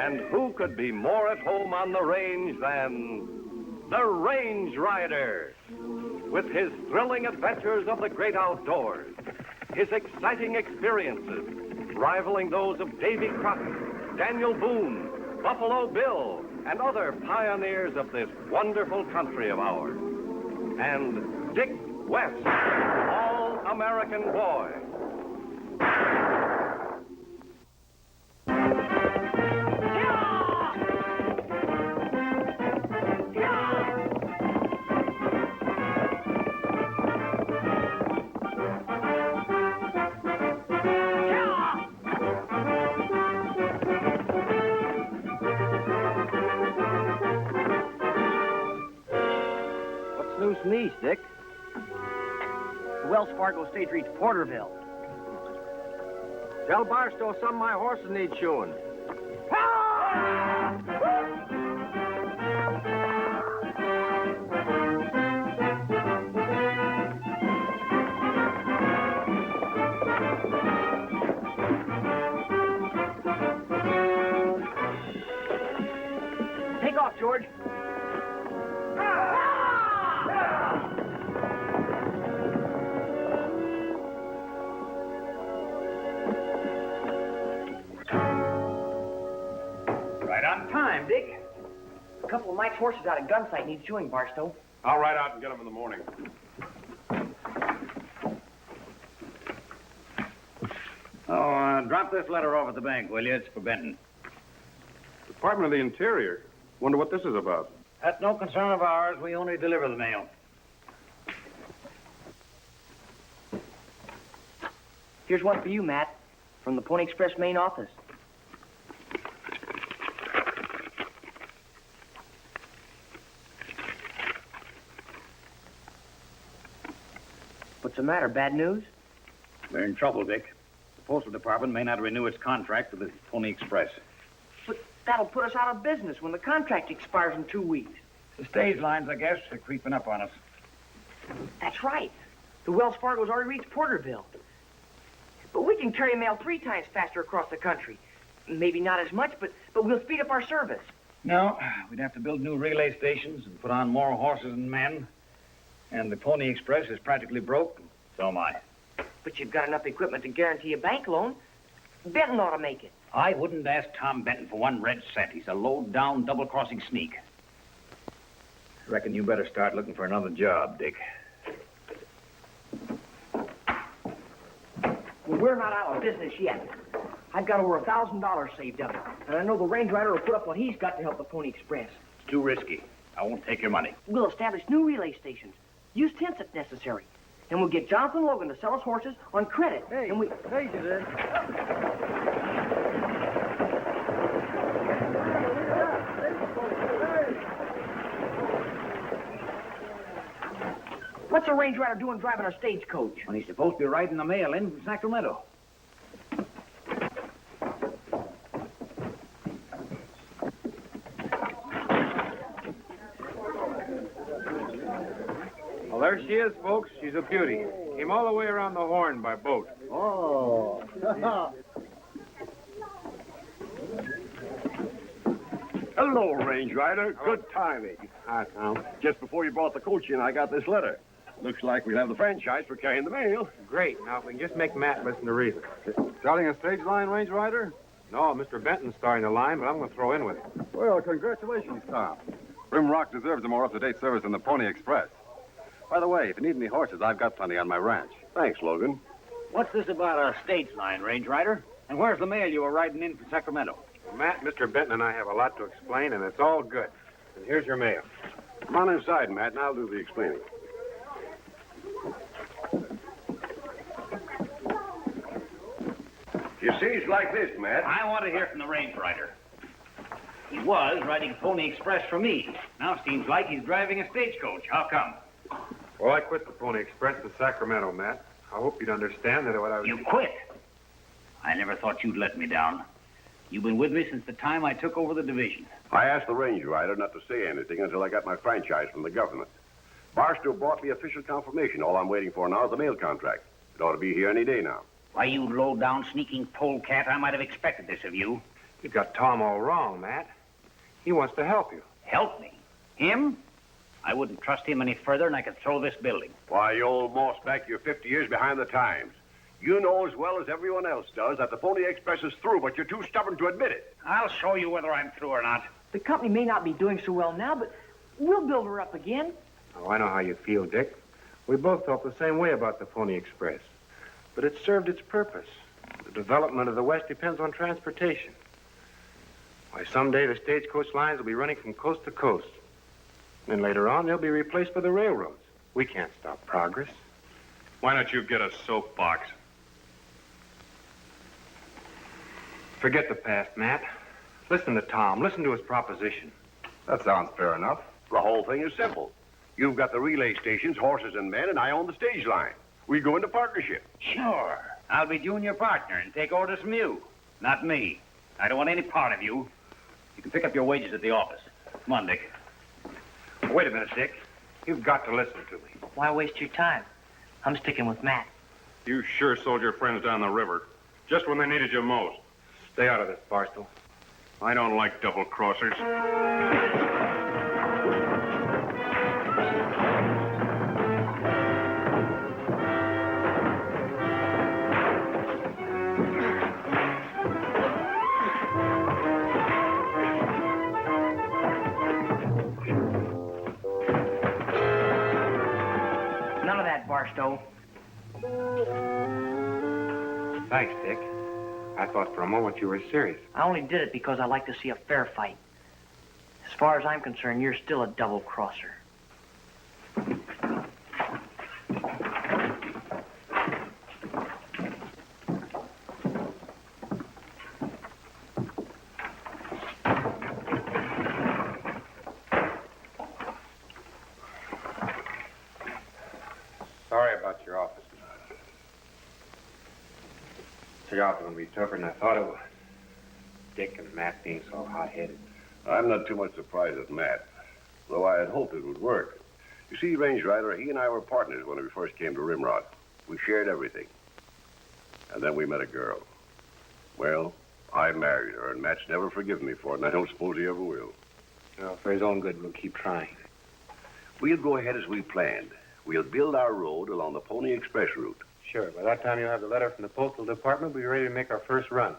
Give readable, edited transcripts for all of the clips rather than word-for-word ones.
And who could be more at home on the range than the Range Rider? With his thrilling adventures of the great outdoors, his exciting experiences, rivaling those of Davy Crockett, Daniel Boone, Buffalo Bill, and other pioneers of this wonderful country of ours. And Dick West, All-American Boy. Loose in the east, Dick. The Wells Fargo stage reached Porterville. Tell Barstow some of my horses need shoeing. Take off, George. Dick. A couple of Mike's horses out at Gunsight need shoeing, Barstow. I'll ride out and get them in the morning. Drop this letter off at the bank, will you? It's for Benton. Department of the Interior. Wonder what this is about. That's no concern of ours. We only deliver the mail. Here's one for you, Matt, from the Pony Express main office. What's the matter? Bad news? We're in trouble, Dick. The Postal Department may not renew its contract with the Pony Express. But that'll put us out of business when the contract expires in 2 weeks. The stage lines, I guess, are creeping up on us. That's right. The Wells Fargo's already reached Porterville. But we can carry mail 3 times faster across the country. Maybe not as much, but we'll speed up our service. No, we'd have to build new relay stations and put on more horses and men. And the Pony Express is practically broke. So am I. But you've got enough equipment to guarantee a bank loan. Benton ought to make it. I wouldn't ask Tom Benton for 1 red cent. He's a low-down, double-crossing sneak. Reckon you better start looking for another job, Dick. Well, we're not out of business yet. I've got over $1,000 saved up. And I know the Range Rider will put up what he's got to help the Pony Express. It's too risky. I won't take your money. We'll establish new relay stations. Use tents if necessary. And we'll get Jonathan Logan to sell us horses on credit. Hey, and we... Hey, you did. What's a Range Rider doing driving a stagecoach? When he's supposed to be riding the mail in from Sacramento. Well, there she is, folks. She's a beauty. Came all the way around the Horn by boat. Oh. Hello, Range Rider. Good timing. Hi, Tom. Just before you brought the coach in, I got this letter. Looks like we'll have the franchise for carrying the mail. Great. Now, if we can just make Matt listen to reason. Starting a stage line, Range Rider? No, Mr. Benton's starting the line, but I'm going to throw in with him. Well, congratulations, Tom. Rimrock deserves a more up-to-date service than the Pony Express. By the way, if you need any horses, I've got plenty on my ranch. Thanks, Logan. What's this about a stage line, Range Rider? And where's the mail you were riding in from Sacramento? Well, Matt, Mr. Benton and I have a lot to explain, and it's all good. And here's your mail. Come on inside, Matt, and I'll do the explaining. You see, it's like this, Matt. I want to hear from the Range Rider. He was riding Pony Express for me. Now seems like he's driving a stagecoach. How come? Well, I quit the Pony Express to Sacramento, Matt. I hope you'd understand that what I was... You quit? I never thought you'd let me down. You've been with me since the time I took over the division. I asked the Range Rider not to say anything until I got my franchise from the government. Barstow brought me official confirmation. All I'm waiting for now is the mail contract. It ought to be here any day now. Why, you low-down, sneaking polecat, I might have expected this of you. You got Tom all wrong, Matt. He wants to help you. Help me? Him? I wouldn't trust him any further, and I could throw this building. Why, you old mossback, you're 50 years behind the times. You know as well as everyone else does that the Pony Express is through, but you're too stubborn to admit it. I'll show you whether I'm through or not. The company may not be doing so well now, but we'll build her up again. Oh, I know how you feel, Dick. We both felt the same way about the Pony Express. But it served its purpose. The development of the West depends on transportation. Why, someday the stagecoach lines will be running from coast to coast. Then later on, they'll be replaced by the railroads. We can't stop progress. Why don't you get a soapbox? Forget the past, Matt. Listen to Tom. Listen to his proposition. That sounds fair enough. The whole thing is simple. You've got the relay stations, horses and men, and I own the stage line. We go into partnership. Sure. I'll be junior partner and take orders from you. Not me. I don't want any part of you. You can pick up your wages at the office. Come on, Dick. Wait a minute, Dick. You've got to listen to me. Why waste your time? I'm sticking with Matt. You sure sold your friends down the river, just when they needed you most. Stay out of this, Barstow. I don't like double-crossers. None of that, Barstow. Thanks, Dick. I thought for a moment you were serious. I only did it because I like to see a fair fight. As far as I'm concerned, you're still a double-crosser. Sorry about your office. The job was going to be tougher than I thought it was. Dick and Matt being so hot-headed. I'm not too much surprised at Matt, though I had hoped it would work. You see, Range Rider, he and I were partners when we first came to Rimrod. We shared everything. And then we met a girl. Well, I married her, and Matt's never forgiven me for it, and I don't suppose he ever will. Well, for his own good, we'll keep trying. We'll go ahead as we planned. We'll build our road along the Pony Express route. Sure. By that time, you'll have the letter from the Postal Department. We'll be ready to make our first run.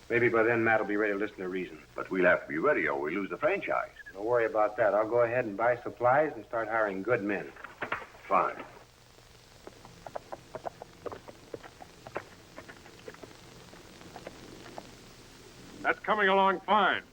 Maybe by then, Matt will be ready to listen to reason. But we'll have to be ready or we lose the franchise. Don't worry about that. I'll go ahead and buy supplies and start hiring good men. Fine. That's coming along fine.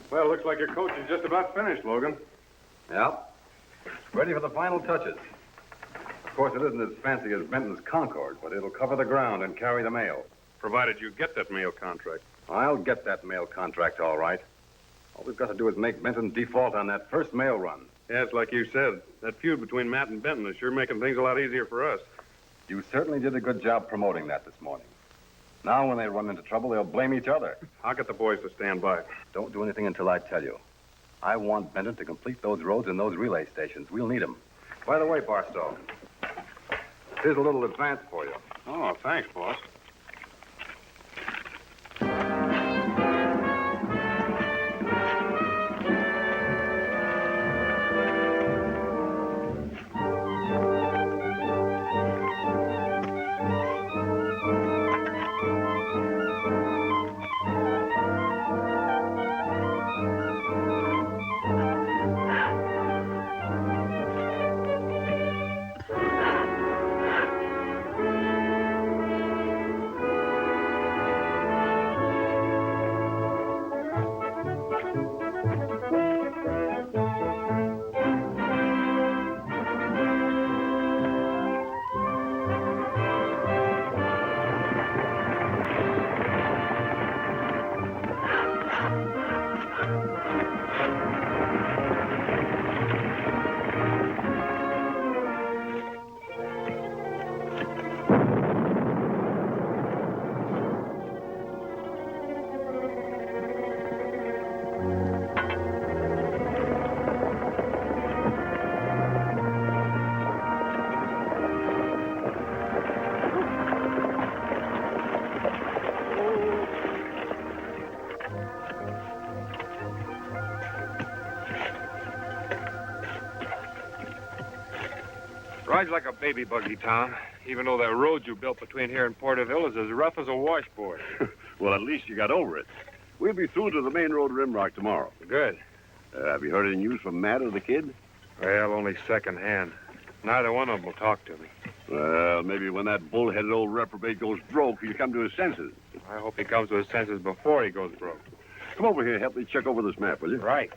Well, looks like your coach is just about finished, Logan. Yeah. Ready for the final touches. Of course, it isn't as fancy as Benton's Concord, but it'll cover the ground and carry the mail. Provided you get that mail contract. I'll get that mail contract, all right. All we've got to do is make Benton default on that first mail run. Yeah, it's like you said. That feud between Matt and Benton is sure making things a lot easier for us. You certainly did a good job promoting that this morning. Now, when they run into trouble, they'll blame each other. I'll get the boys to stand by. Don't do anything until I tell you. I want Benton to complete those roads and those relay stations. We'll need them. By the way, Barstow, here's a little advance for you. Oh, thanks, boss. Rides like a baby buggy, Tom, even though that road you built between here and Porterville is as rough as a washboard. Well, at least you got over it. We'll be through to the main road Rimrock tomorrow. Good. Have you heard any news from Matt or the kid? Well, only secondhand. Neither one of them will talk to me. Well, maybe when that bull-headed old reprobate goes broke, he'll come to his senses. I hope he comes to his senses before he goes broke. Come over here. Help me check over this map, will you? Right.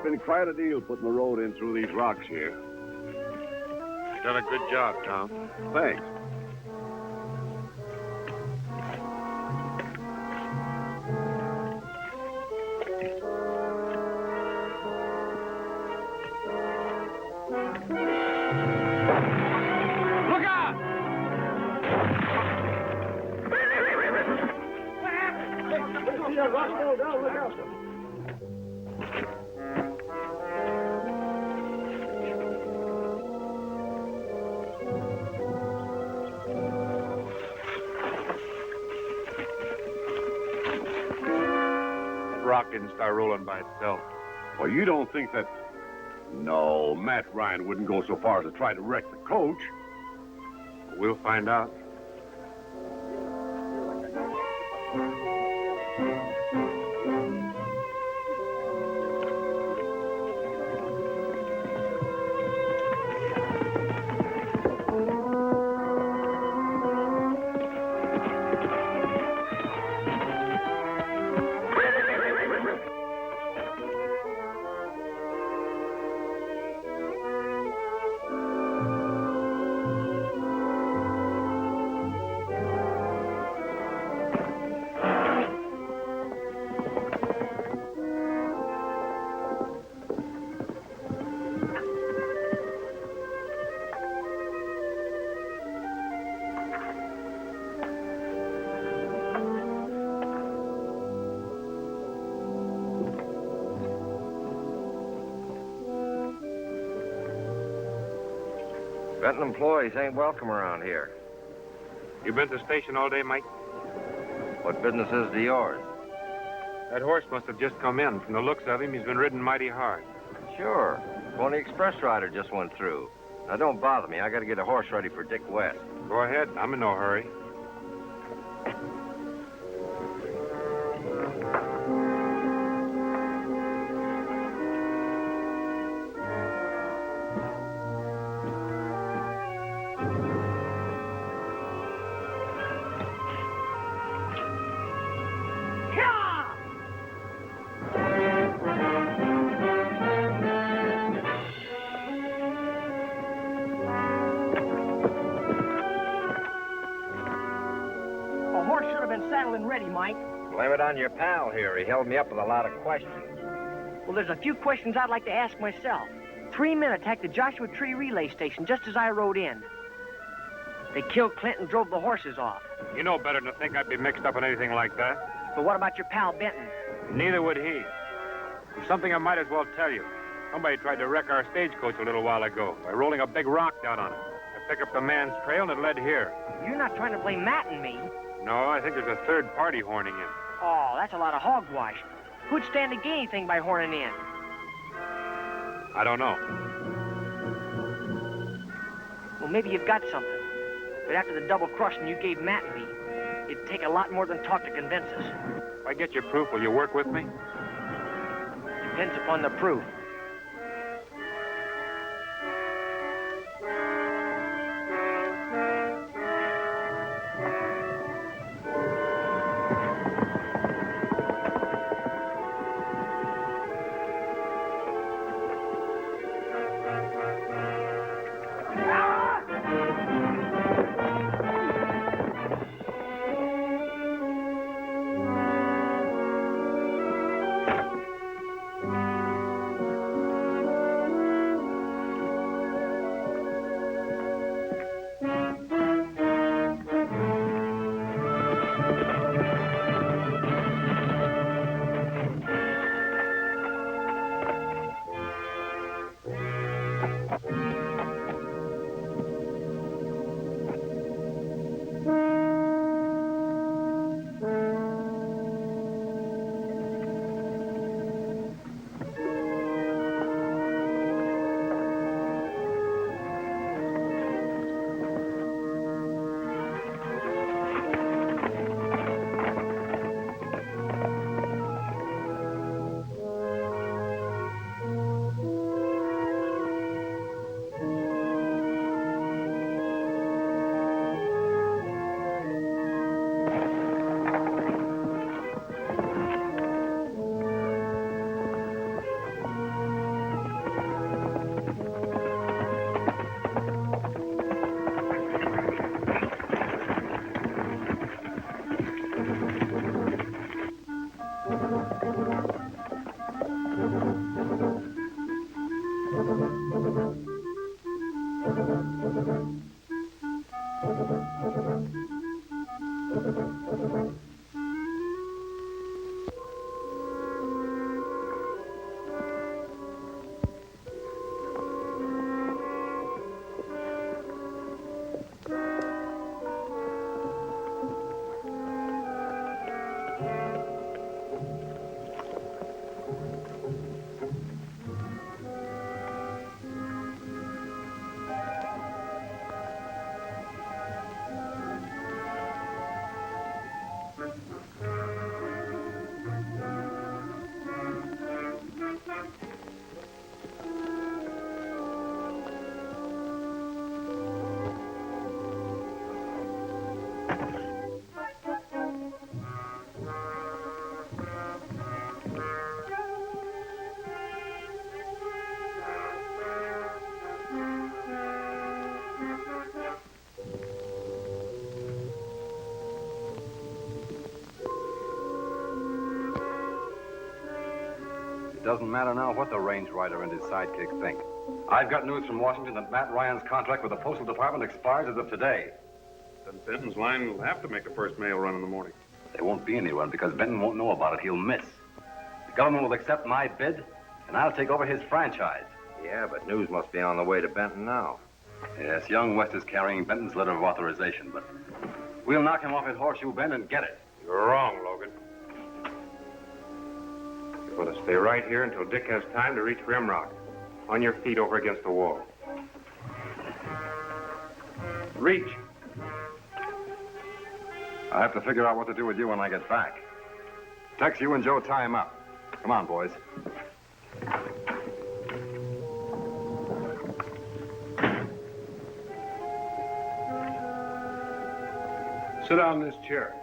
Been quite a deal putting the road in through these rocks here. You've done a good job, Tom. Thanks. Look out! Look out. Rock didn't start rolling by itself. Well, you don't think that... No, Matt Ryan wouldn't go so far as to try to wreck the coach. We'll find out. Benton employees ain't welcome around here. You been to the station all day, Mike? What business is to yours? That horse must have just come in. From the looks of him, he's been ridden mighty hard. Sure. Pony Express rider just went through. Now, don't bother me. I got to get a horse ready for Dick West. Go ahead. I'm in no hurry. Ready, Mike. Blame it on your pal here. He held me up with a lot of questions. Well, there's a few questions I'd like to ask myself. 3 men attacked the Joshua Tree relay station just as I rode in. They killed Clint and drove the horses off. You know better than to think I'd be mixed up in anything like that. But what about your pal Benton? Neither would he. There's something I might as well tell you. Somebody tried to wreck our stagecoach a little while ago by rolling a big rock down on it. I picked up the man's trail and it led here. You're not trying to blame Matt and me. No, I think there's a third party horning in. Oh, that's a lot of hogwash. Who'd stand to gain anything by horning in? I don't know. Well, maybe you've got something. But after the double crushing you gave Matt and me, it'd take a lot more than talk to convince us. If I get you proof, will you work with me? Depends upon the proof. Doesn't matter now what the range rider and his sidekick think. I've got news from Washington that Matt Ryan's contract with the Postal Department expires as of today. Then Benton's line will have to make the first mail run in the morning. There won't be any run because Benton won't know about it. He'll miss. The government will accept my bid, and I'll take over his franchise. Yeah, but news must be on the way to Benton now. Yes, young West is carrying Benton's letter of authorization, but we'll knock him off at Horseshoe Bend and get it. You're wrong, Logan. You're going to stay right here until Dick has time to reach Rimrock. On your feet over against the wall. Reach. I'll have to figure out what to do with you when I get back. Tex, you and Joe tie him up. Come on, boys. Sit down in this chair.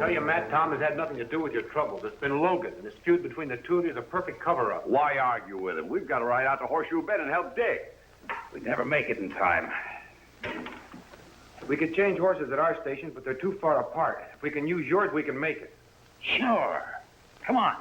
Tell you, Matt, Tom has had nothing to do with your troubles. It's been Logan, and this feud between the two of you is a perfect cover-up. Why argue with him? We've got to ride out to Horseshoe Bend and help Dick. We'd never make it in time. We could change horses at our station, but they're too far apart. If we can use yours, we can make it. Sure. Come on.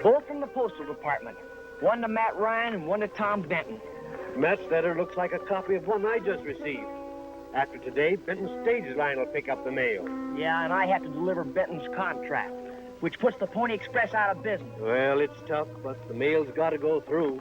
Both from the Postal Department. One to Matt Ryan and one to Tom Benton. Matt's letter looks like a copy of one I just received. After today, Benton's stage line will pick up the mail. Yeah, and I have to deliver Benton's contract, which puts the Pony Express out of business. Well, it's tough, but the mail's got to go through.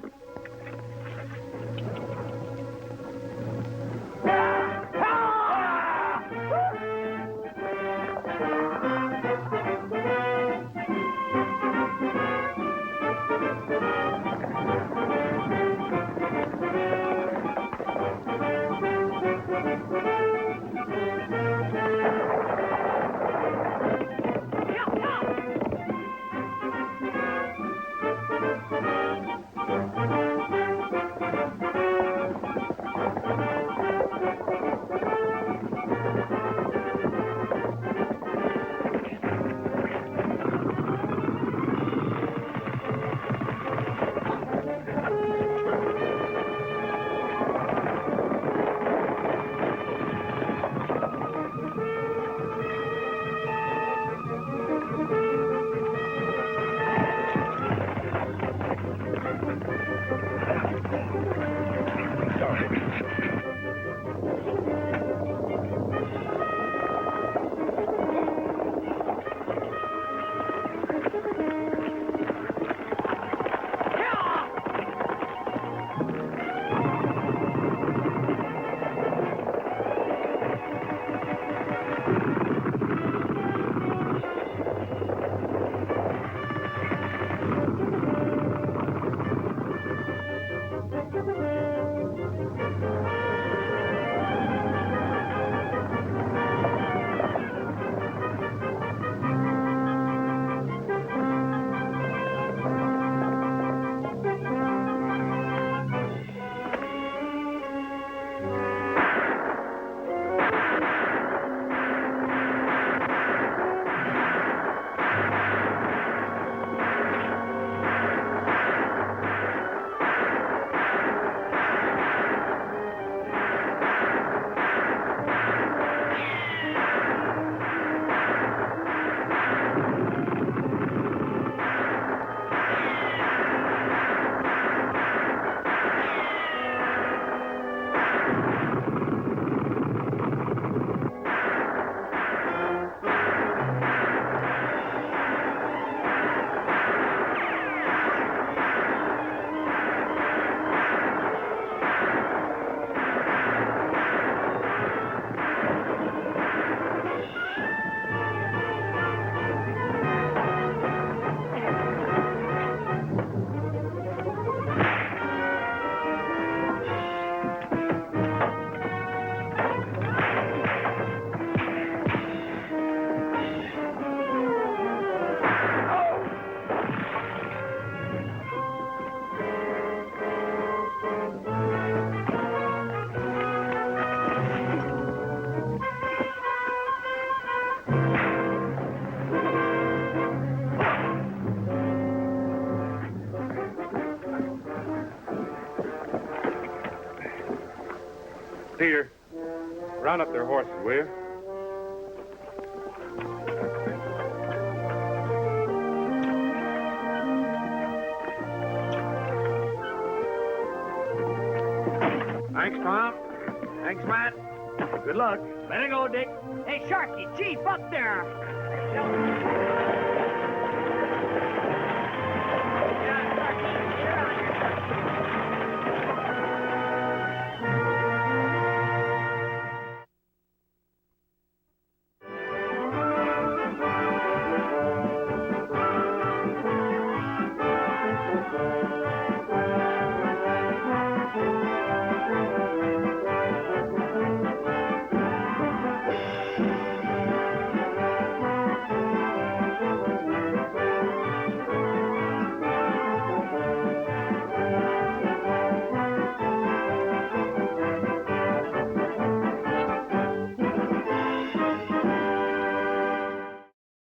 Peter, round up their horses, will you? Thanks, Tom. Thanks, Matt. Good luck. Let it go, Dick. Hey, Sharky, Chief, up there. Yeah, Sharky, get on here.